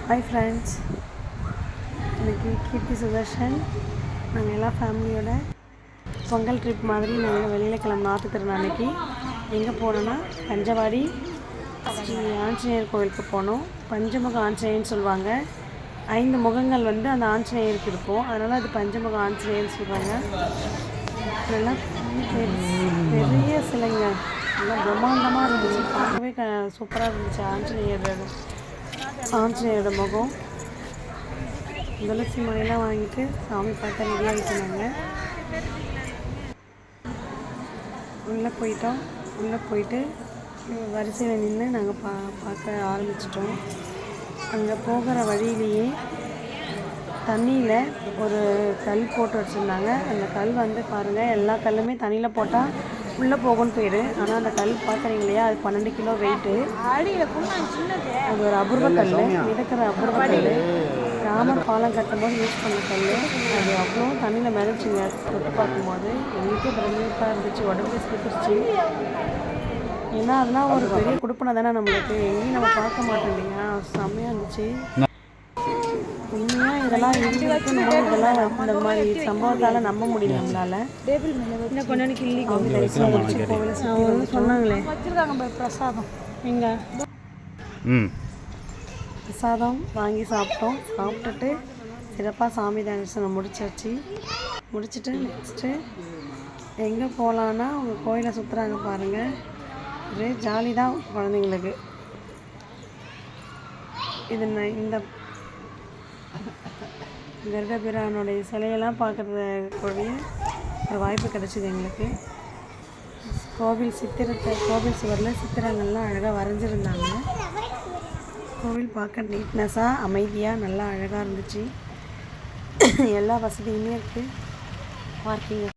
Hi friends, இன்றைக்கி கீர்த்தி சுதர்ஷன் நாங்கள் எல்லாம் ஃபேமிலியோட பொங்கல் ட்ரிப் மாதிரி நாங்கள் வெளியில் கிளம்புனோம். ஆற்றுத்திறன் அன்னைக்கு எங்கே போனோன்னா பஞ்சவாடி ஸ்ரீ ஆஞ்சநேயர் கோவிலுக்கு போனோம். பஞ்சமுக ஆஞ்சநேயர்னு சொல்லுவாங்க. 5 முகங்கள் வந்து அந்த ஆஞ்சநேயருக்கு இருக்கும், அதனால் அது பஞ்சமுக ஆஞ்சநேயர்னு சொல்கிறாங்க. நல்லா பெரிய சிலைங்க, நல்லா பிரம்மாண்டமாக இருந்துச்சு, பார்க்கவே சூப்பராக இருந்துச்சு. ஆஞ்சநேயரோட முகம். துளசி மலையெல்லாம் வாங்கிட்டு சாமி பார்க்க ரெடி ஆகிட்டுனாங்க. உள்ளே போயிட்டு வரிசையில் நின்று நாங்கள் பார்க்க ஆரம்பிச்சிட்டோம். அங்கே போகிற வழியிலேயே தண்ணியில் ஒரு கல் போட்டு வச்சுருந்தாங்க. அந்த கல் வந்து பாருங்கள், எல்லா கல்லுமே தண்ணியில் போட்டால் உள்ளே போகும்னு பேர். ஆனால் அந்த கல் பார்க்குறீங்க இல்லையா, அது 12 கிலோ வெயிட்டு. அது ஒரு அபூர்வ கல், மிதக்கிற அபூர்வ கல். ராமர் பாலம் கட்டும்போது யூஸ் பண்ண கல். அது அவ்வளோ தண்ணியில் மிதச்சுங்க. தொட்டு பார்க்கும்போது எங்களுக்கே பிரமிப்பாக இருந்துச்சு, உடம்பே சிரிச்சிருச்சு. ஏன்னா அதெல்லாம் ஒரு பெரிய கொடுப்பனை தானே நம்மளுக்கு, எங்கேயும் நம்ம பார்க்க மாட்டோம் இல்லையா. செம்மையாக இருந்துச்சு. உண்மையாக இதெல்லாம் இருக்குன்னு இதெல்லாம் இந்த மாதிரி சம்பவத்தால் நம்ப முடியும் நம்மளால். சொன்னாங்களே பிரசாதம், எங்கே பிரசாதம் வாங்கி சாப்பிட்டுட்டு சிறப்பாக சாமி தரிசனம் முடிச்சுட்டு நெக்ஸ்ட்டு எங்கே போகலான்னா அவங்க கோயிலை சுற்றுறாங்க பாருங்கள். ஒரே ஜாலி தான் குழந்தைங்களுக்கு. இந்த கர்ப்பபிரானுடைய சிலையெல்லாம் பார்க்குறதுக்கூடிய ஒரு வாய்ப்பு கிடச்சிது எங்களுக்கு. கோவில் சுவரில் சித்திரங்கள்லாம் அழகாக வரைஞ்சிருந்தாங்க. கோவில் பார்க்க நீட்னஸாக அமைதியாக நல்லா அழகாக இருந்துச்சு. எல்லா வசதியுமே இருக்குது. பார்க்கிங்